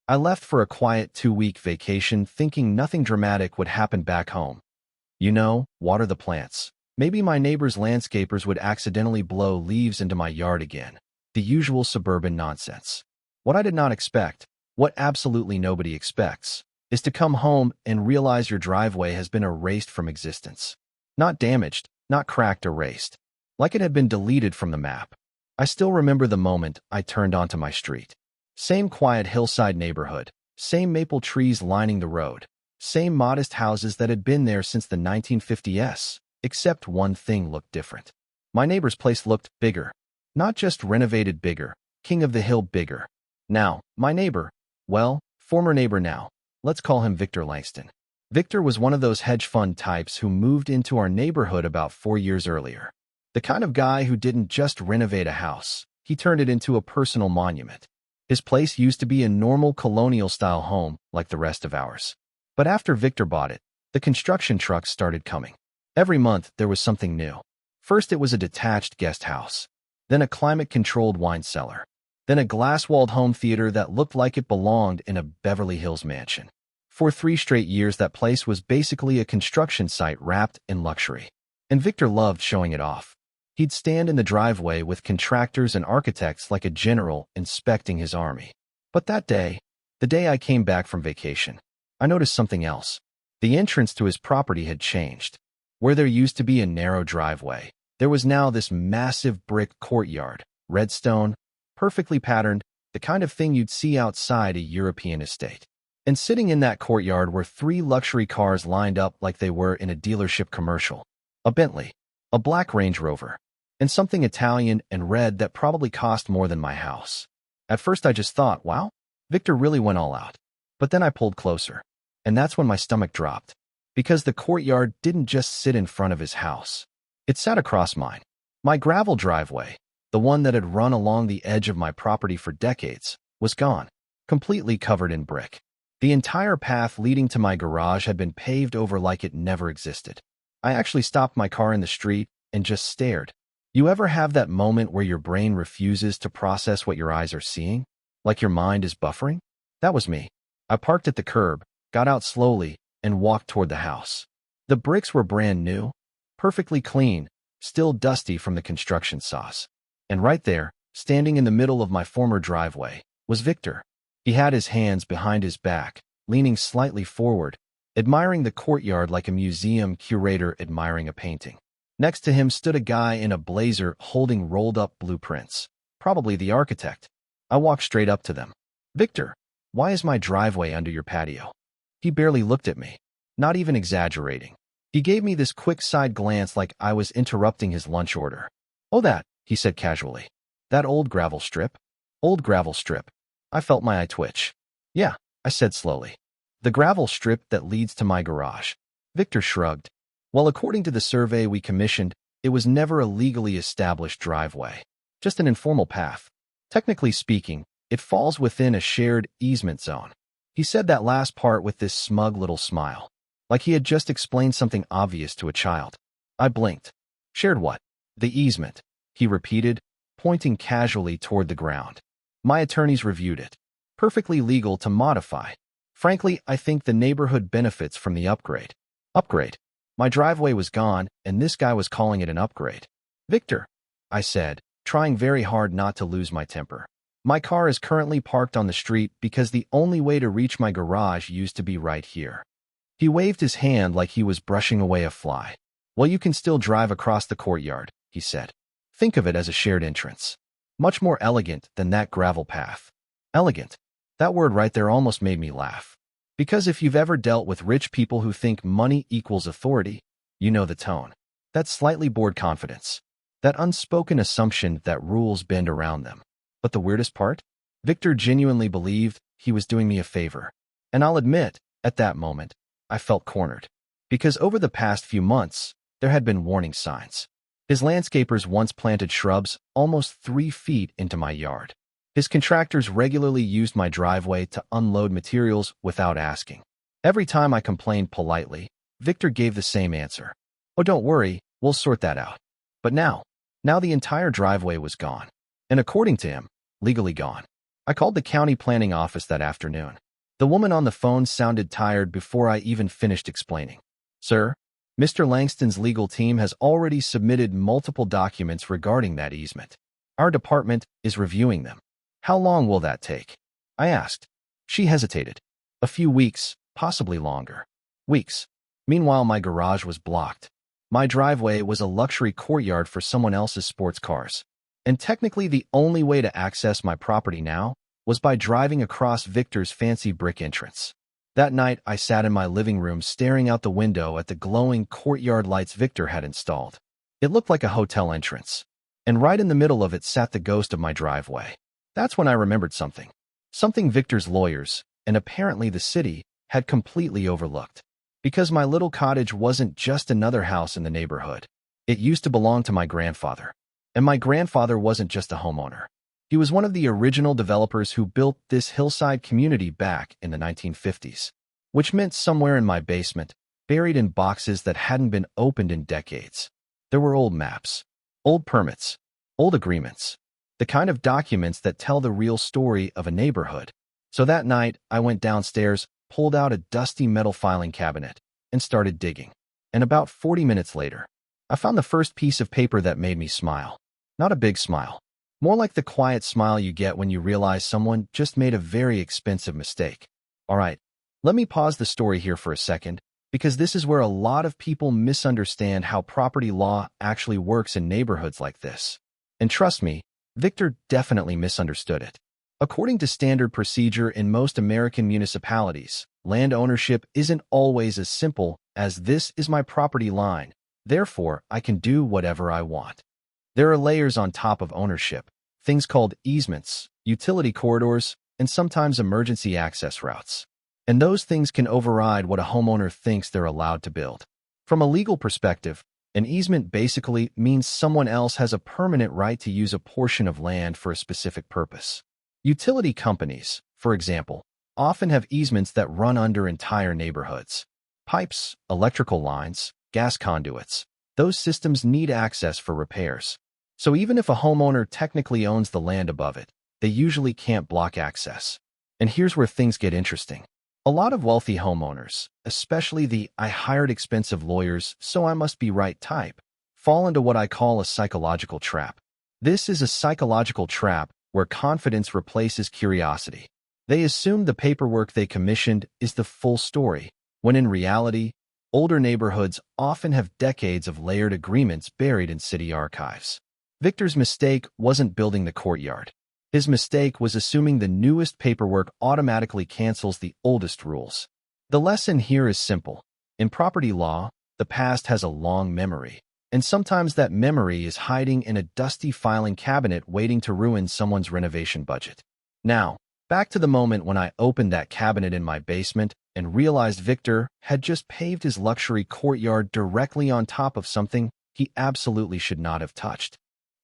I left for a quiet 2-week vacation thinking nothing dramatic would happen back home. Water the plants. Maybe my neighbor's landscapers would accidentally blow leaves into my yard again. The usual suburban nonsense. What I did not expect, what absolutely nobody expects, is to come home and realize your driveway has been erased from existence. Not damaged, not cracked, erased. Like it had been deleted from the map. I still remember the moment I turned onto my street. Same quiet hillside neighborhood, same maple trees lining the road, same modest houses that had been there since the 1950s, except one thing looked different. My neighbor's place looked bigger. Not just renovated bigger, king of the hill bigger. Now, my neighbor, well, former neighbor now, let's call him Victor Langston. Victor was one of those hedge fund types who moved into our neighborhood about 4 years earlier. The kind of guy who didn't just renovate a house, he turned it into a personal monument. His place used to be a normal colonial-style home like the rest of ours. But after Victor bought it, the construction trucks started coming. Every month, there was something new. First, it was a detached guest house. Then a climate-controlled wine cellar. Then a glass-walled home theater that looked like it belonged in a Beverly Hills mansion. For 3 straight years, that place was basically a construction site wrapped in luxury. And Victor loved showing it off. He'd stand in the driveway with contractors and architects like a general inspecting his army. But that day, the day I came back from vacation, I noticed something else. The entrance to his property had changed. Where there used to be a narrow driveway, there was now this massive brick courtyard, red stone, perfectly patterned, the kind of thing you'd see outside a European estate. And sitting in that courtyard were 3 luxury cars lined up like they were in a dealership commercial. A Bentley, a black Range Rover, and something Italian and red that probably cost more than my house. At first I just thought, wow, Victor really went all out. But then I pulled closer, and that's when my stomach dropped. Because the courtyard didn't just sit in front of his house. It sat across mine. My gravel driveway, the one that had run along the edge of my property for decades, was gone, completely covered in brick. The entire path leading to my garage had been paved over like it never existed. I actually stopped my car in the street and just stared. You ever have that moment where your brain refuses to process what your eyes are seeing? Like your mind is buffering? That was me. I parked at the curb, got out slowly, and walked toward the house. The bricks were brand new, perfectly clean, still dusty from the construction sauce. And right there, standing in the middle of my former driveway, was Victor. He had his hands behind his back, leaning slightly forward, admiring the courtyard like a museum curator admiring a painting. Next to him stood a guy in a blazer holding rolled-up blueprints, probably the architect. I walked straight up to them. "Victor, why is my driveway under your patio?" He barely looked at me, not even exaggerating. He gave me this quick side glance like I was interrupting his lunch order. "Oh, that," he said casually. "That old gravel strip?" "Old gravel strip." I felt my eye twitch. "Yeah," I said slowly. "The gravel strip that leads to my garage." Victor shrugged. "Well, according to the survey we commissioned, it was never a legally established driveway, just an informal path. Technically speaking, it falls within a shared easement zone." He said that last part with this smug little smile, like he had just explained something obvious to a child. I blinked. "Shared what?" "The easement," he repeated, pointing casually toward the ground. "My attorneys reviewed it. Perfectly legal to modify. Frankly, I think the neighborhood benefits from the upgrade." "Upgrade?" My driveway was gone, and this guy was calling it an upgrade. "Victor," I said, trying very hard not to lose my temper. "My car is currently parked on the street because the only way to reach my garage used to be right here." He waved his hand like he was brushing away a fly. "Well, you can still drive across the courtyard," he said. "Think of it as a shared entrance. Much more elegant than that gravel path." Elegant. That word right there almost made me laugh. Because if you've ever dealt with rich people who think money equals authority, you know the tone. That slightly bored confidence. That unspoken assumption that rules bend around them. But the weirdest part? Victor genuinely believed he was doing me a favor. And I'll admit, at that moment, I felt cornered. Because over the past few months, there had been warning signs. His landscapers once planted shrubs almost 3 feet into my yard. His contractors regularly used my driveway to unload materials without asking. Every time I complained politely, Victor gave the same answer. "Oh, don't worry, we'll sort that out." But now the entire driveway was gone. And according to him, legally gone. I called the county planning office that afternoon. The woman on the phone sounded tired before I even finished explaining. Sir, Mr. Langston's legal team has already submitted multiple documents regarding that easement. Our department is reviewing them. How long will that take? I asked. She hesitated. A few weeks, possibly longer. Weeks. Meanwhile, my garage was blocked. My driveway was a luxury courtyard for someone else's sports cars. And technically the only way to access my property now was by driving across Victor's fancy brick entrance. That night, I sat in my living room staring out the window at the glowing courtyard lights Victor had installed. It looked like a hotel entrance. And right in the middle of it sat the ghost of my driveway. That's when I remembered something. Something Victor's lawyers, and apparently the city, had completely overlooked. Because my little cottage wasn't just another house in the neighborhood. It used to belong to my grandfather. And my grandfather wasn't just a homeowner. He was one of the original developers who built this hillside community back in the 1950s. Which meant somewhere in my basement, buried in boxes that hadn't been opened in decades, there were old maps, old permits, old agreements, the kind of documents that tell the real story of a neighborhood. So that night, I went downstairs, pulled out a dusty metal filing cabinet, and started digging. And about 40 minutes later, I found the first piece of paper that made me smile. Not a big smile. More like the quiet smile you get when you realize someone just made a very expensive mistake. All right, let me pause the story here for a second, because this is where a lot of people misunderstand how property law actually works in neighborhoods like this. And trust me, Victor definitely misunderstood it. According to standard procedure in most American municipalities, land ownership isn't always as simple as "this is my property line, therefore I can do whatever I want." There are layers on top of ownership, things called easements, utility corridors, and sometimes emergency access routes. And those things can override what a homeowner thinks they're allowed to build. From a legal perspective, an easement basically means someone else has a permanent right to use a portion of land for a specific purpose. Utility companies, for example, often have easements that run under entire neighborhoods. Pipes, electrical lines, gas conduits. Those systems need access for repairs. So even if a homeowner technically owns the land above it, they usually can't block access. And here's where things get interesting. A lot of wealthy homeowners, especially the "I hired expensive lawyers, so I must be right" type, fall into what I call a psychological trap. This is a psychological trap where confidence replaces curiosity. They assume the paperwork they commissioned is the full story, when in reality, older neighborhoods often have decades of layered agreements buried in city archives. Victor's mistake wasn't building the courtyard. His mistake was assuming the newest paperwork automatically cancels the oldest rules. The lesson here is simple. In property law, the past has a long memory, and sometimes that memory is hiding in a dusty filing cabinet waiting to ruin someone's renovation budget. Now, back to the moment when I opened that cabinet in my basement and realized Victor had just paved his luxury courtyard directly on top of something he absolutely should not have touched.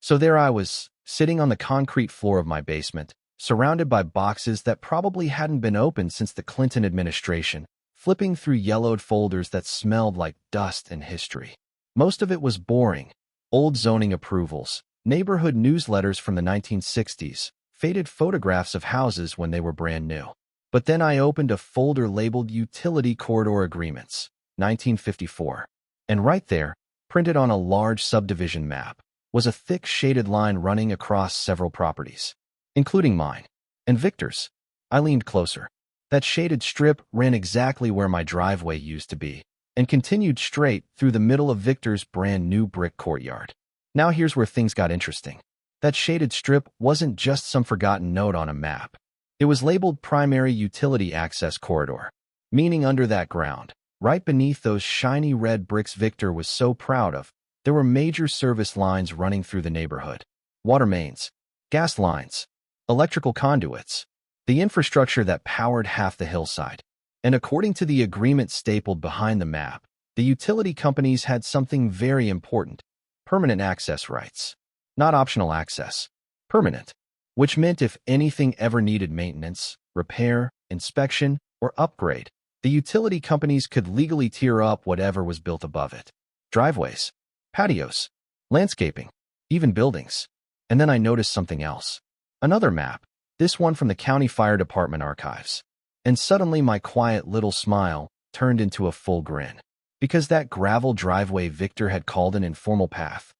So there I was, sitting on the concrete floor of my basement, surrounded by boxes that probably hadn't been opened since the Clinton administration, flipping through yellowed folders that smelled like dust and history. Most of it was boring. Old zoning approvals, neighborhood newsletters from the 1960s, faded photographs of houses when they were brand new. But then I opened a folder labeled Utility Corridor Agreements, 1954. And right there, printed on a large subdivision map, was a thick shaded line running across several properties, including mine and Victor's. I leaned closer. That shaded strip ran exactly where my driveway used to be and continued straight through the middle of Victor's brand new brick courtyard. Now here's where things got interesting. That shaded strip wasn't just some forgotten note on a map. It was labeled Primary Utility Access Corridor, meaning under that ground, right beneath those shiny red bricks Victor was so proud of, there were major service lines running through the neighborhood. Water mains, gas lines, electrical conduits, the infrastructure that powered half the hillside. And according to the agreement stapled behind the map, the utility companies had something very important: permanent access rights. Not optional access, permanent. Which meant if anything ever needed maintenance, repair, inspection, or upgrade, the utility companies could legally tear up whatever was built above it. Driveways, patios, landscaping, even buildings. And then I noticed something else. Another map, This one from the county fire department archives. And suddenly my quiet little smile turned into a full grin. Because that gravel driveway Victor had called an informal path.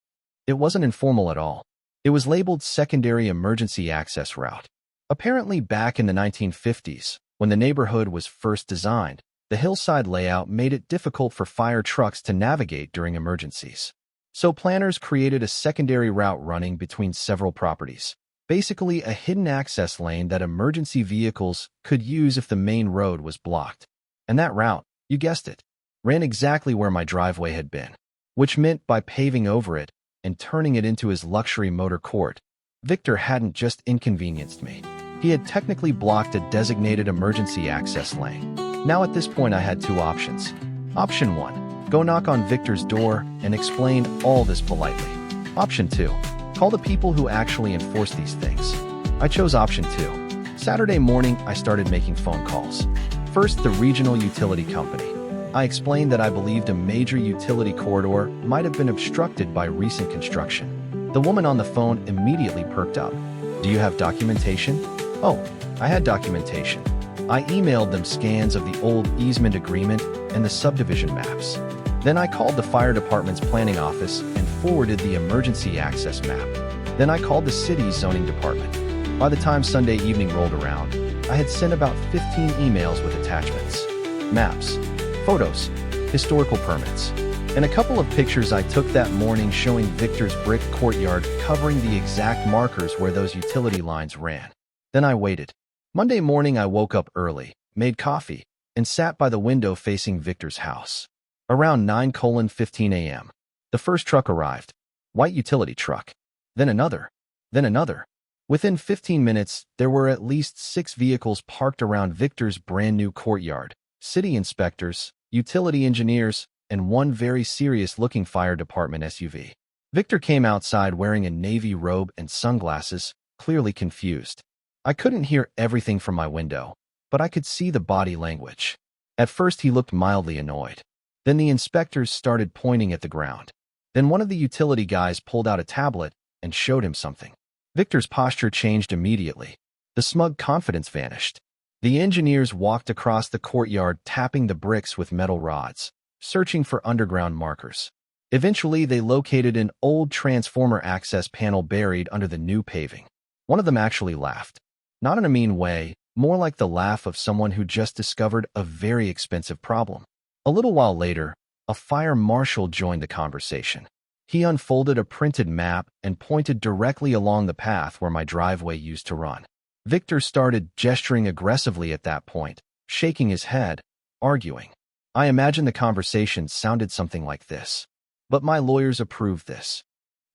It wasn't informal at all. It was labeled Secondary Emergency Access Route. Apparently back in the 1950s, when the neighborhood was first designed, the hillside layout made it difficult for fire trucks to navigate during emergencies. So planners created a secondary route running between several properties. Basically a hidden access lane that emergency vehicles could use if the main road was blocked. And that route, you guessed it, ran exactly where my driveway had been, which meant by paving over it and turning it into his luxury motor court, Victor hadn't just inconvenienced me. He had technically blocked a designated emergency access lane. Now at this point I had two options. Option 1, go knock on Victor's door and explain all this politely. Option 2, call the people who actually enforce these things. I chose option 2. Saturday morning, I started making phone calls. First, the regional utility company. I explained that I believed a major utility corridor might have been obstructed by recent construction. The woman on the phone immediately perked up. Do you have documentation? Oh, I had documentation. I emailed them scans of the old easement agreement and the subdivision maps. Then I called the fire department's planning office and forwarded the emergency access map. Then I called the city's zoning department. By the time Sunday evening rolled around, I had sent about 15 emails with attachments, maps, photos, historical permits, and a couple of pictures I took that morning showing Victor's brick courtyard covering the exact markers where those utility lines ran. Then I waited. Monday morning I woke up early, made coffee, and sat by the window facing Victor's house. Around 9:15 a.m., the first truck arrived. White utility truck. Then another. Then another. Within 15 minutes, there were at least 6 vehicles parked around Victor's brand new courtyard. City inspectors, utility engineers, and one very serious-looking fire department SUV. Victor came outside wearing a navy robe and sunglasses, clearly confused. I couldn't hear everything from my window, but I could see the body language. At first he looked mildly annoyed. Then the inspectors started pointing at the ground. Then one of the utility guys pulled out a tablet and showed him something. Victor's posture changed immediately. The smug confidence vanished. The engineers walked across the courtyard tapping the bricks with metal rods, searching for underground markers. Eventually they located an old transformer access panel buried under the new paving. One of them actually laughed. Not in a mean way, more like the laugh of someone who just discovered a very expensive problem. A little while later, a fire marshal joined the conversation. He unfolded a printed map and pointed directly along the path where my driveway used to run. Victor started gesturing aggressively at that point, shaking his head, arguing. I imagine the conversation sounded something like this. But my lawyers approved this.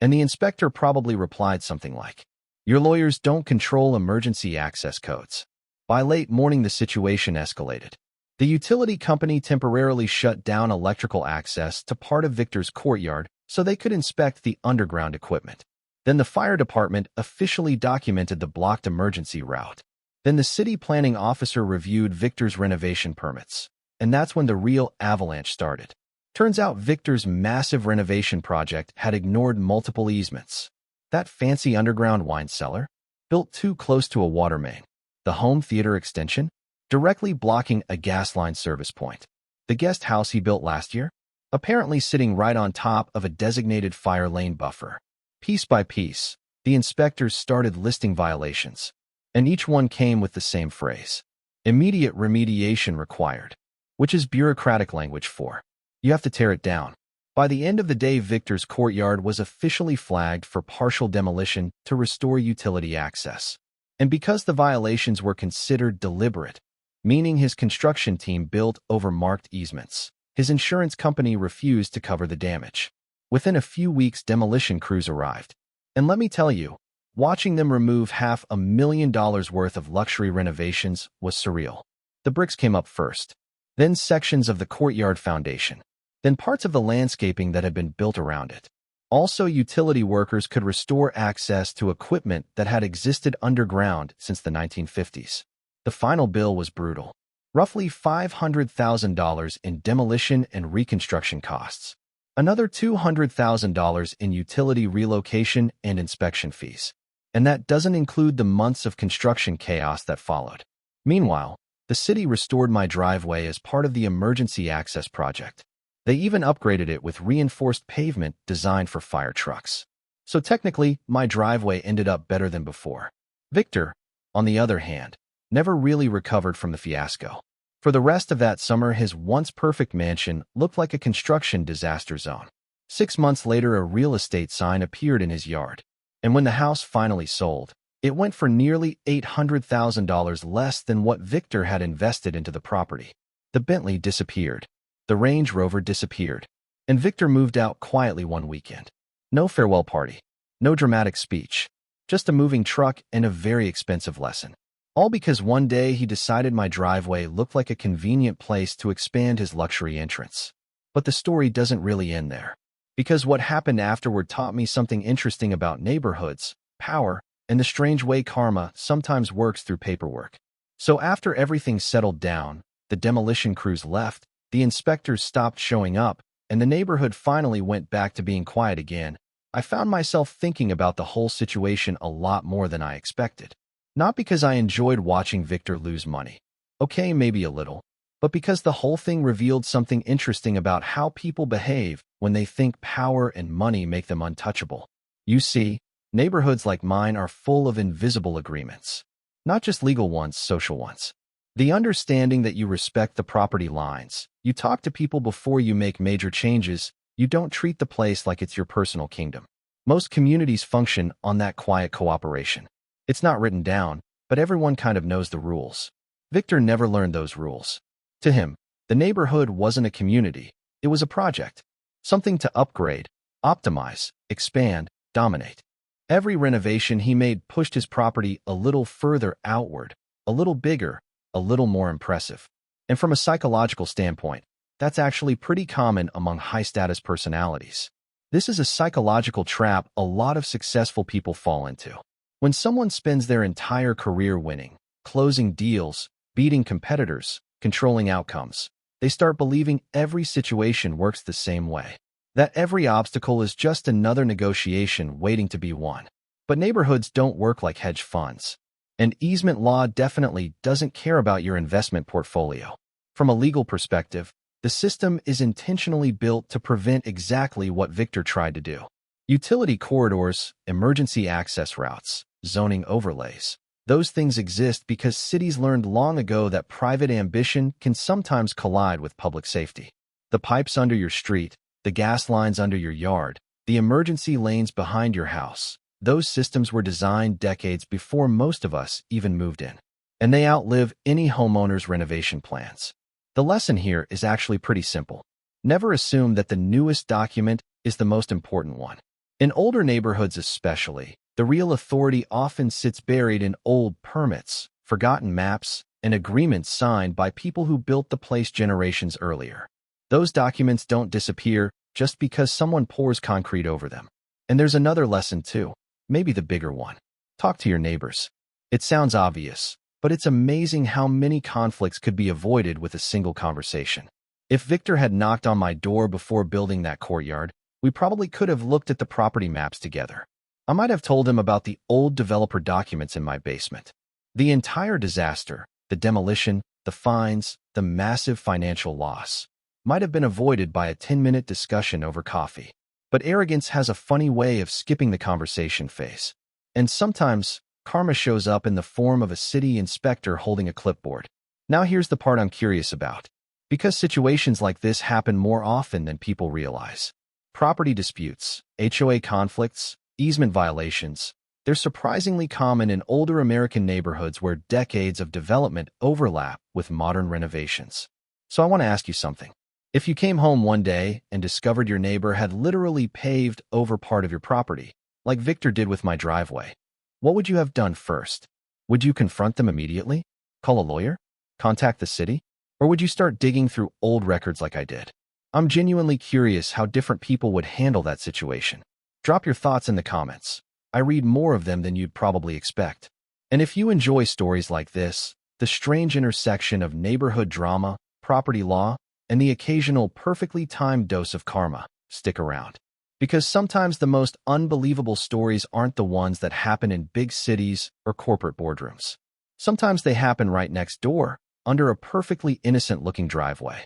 And the inspector probably replied something like, your lawyers don't control emergency access codes. By late morning, the situation escalated. The utility company temporarily shut down electrical access to part of Victor's courtyard so they could inspect the underground equipment. Then the fire department officially documented the blocked emergency route. Then the city planning officer reviewed Victor's renovation permits. And that's when the real avalanche started. Turns out Victor's massive renovation project had ignored multiple easements. That fancy underground wine cellar, built too close to a water main. The home theater extension, directly blocking a gas line service point. The guest house he built last year, apparently sitting right on top of a designated fire lane buffer. Piece by piece, the inspectors started listing violations, and each one came with the same phrase. Immediate remediation required, which is bureaucratic language for, you have to tear it down. By the end of the day, Victor's courtyard was officially flagged for partial demolition to restore utility access. And because the violations were considered deliberate, meaning his construction team built over marked easements, his insurance company refused to cover the damage. Within a few weeks, demolition crews arrived. And let me tell you, watching them remove $500,000 worth of luxury renovations was surreal. The bricks came up first, then sections of the courtyard foundation, then parts of the landscaping that had been built around it. Also, utility workers could restore access to equipment that had existed underground since the 1950s. The final bill was brutal. Roughly $500,000 in demolition and reconstruction costs. Another $200,000 in utility relocation and inspection fees. And that doesn't include the months of construction chaos that followed. Meanwhile, the city restored my driveway as part of the emergency access project. They even upgraded it with reinforced pavement designed for fire trucks. So technically, my driveway ended up better than before. Victor, on the other hand, never really recovered from the fiasco. For the rest of that summer, his once perfect mansion looked like a construction disaster zone. 6 months later, a real estate sign appeared in his yard. And when the house finally sold, it went for nearly $800,000 less than what Victor had invested into the property. The Bentley disappeared. The Range Rover disappeared. And Victor moved out quietly one weekend. No farewell party. No dramatic speech. Just a moving truck and a very expensive lesson. All because one day he decided my driveway looked like a convenient place to expand his luxury entrance. But the story doesn't really end there. Because what happened afterward taught me something interesting about neighborhoods, power, and the strange way karma sometimes works through paperwork. So after everything settled down, the demolition crews left, the inspectors stopped showing up, and the neighborhood finally went back to being quiet again, I found myself thinking about the whole situation a lot more than I expected. Not because I enjoyed watching Victor lose money. Okay, maybe a little. But because the whole thing revealed something interesting about how people behave when they think power and money make them untouchable. You see, neighborhoods like mine are full of invisible agreements. Not just legal ones, social ones. The understanding that you respect the property lines, you talk to people before you make major changes, you don't treat the place like it's your personal kingdom. Most communities function on that quiet cooperation. It's not written down, but everyone kind of knows the rules. Victor never learned those rules. To him, the neighborhood wasn't a community, it was a project. Something to upgrade, optimize, expand, dominate. Every renovation he made pushed his property a little further outward, a little bigger, a little more impressive. And from a psychological standpoint, that's actually pretty common among high-status personalities. This is a psychological trap a lot of successful people fall into. When someone spends their entire career winning, closing deals, beating competitors, controlling outcomes, they start believing every situation works the same way. That every obstacle is just another negotiation waiting to be won. But neighborhoods don't work like hedge funds. And easement law definitely doesn't care about your investment portfolio. From a legal perspective, the system is intentionally built to prevent exactly what Victor tried to do. Utility corridors, emergency access routes, zoning overlays. Those things exist because cities learned long ago that private ambition can sometimes collide with public safety. The pipes under your street, the gas lines under your yard, the emergency lanes behind your house. Those systems were designed decades before most of us even moved in. And they outlive any homeowner's renovation plans. The lesson here is actually pretty simple. Never assume that the newest document is the most important one. In older neighborhoods especially, the real authority often sits buried in old permits, forgotten maps, and agreements signed by people who built the place generations earlier. Those documents don't disappear just because someone pours concrete over them. And there's another lesson too, maybe the bigger one. Talk to your neighbors. It sounds obvious, but it's amazing how many conflicts could be avoided with a single conversation. If Victor had knocked on my door before building that courtyard, we probably could have looked at the property maps together. I might have told him about the old developer documents in my basement. The entire disaster, the demolition, the fines, the massive financial loss, might have been avoided by a 10-minute discussion over coffee. But arrogance has a funny way of skipping the conversation phase. And sometimes, karma shows up in the form of a city inspector holding a clipboard. Now here's the part I'm curious about. Because situations like this happen more often than people realize. Property disputes, HOA conflicts, easement violations, they're surprisingly common in older American neighborhoods where decades of development overlap with modern renovations. So I want to ask you something. If you came home one day and discovered your neighbor had literally paved over part of your property, like Victor did with my driveway, what would you have done first? Would you confront them immediately? Call a lawyer? Contact the city? Or would you start digging through old records like I did? I'm genuinely curious how different people would handle that situation. Drop your thoughts in the comments. I read more of them than you'd probably expect. And if you enjoy stories like this, the strange intersection of neighborhood drama, property law, and the occasional perfectly timed dose of karma, stick around. Because sometimes the most unbelievable stories aren't the ones that happen in big cities or corporate boardrooms. Sometimes they happen right next door, under a perfectly innocent-looking driveway.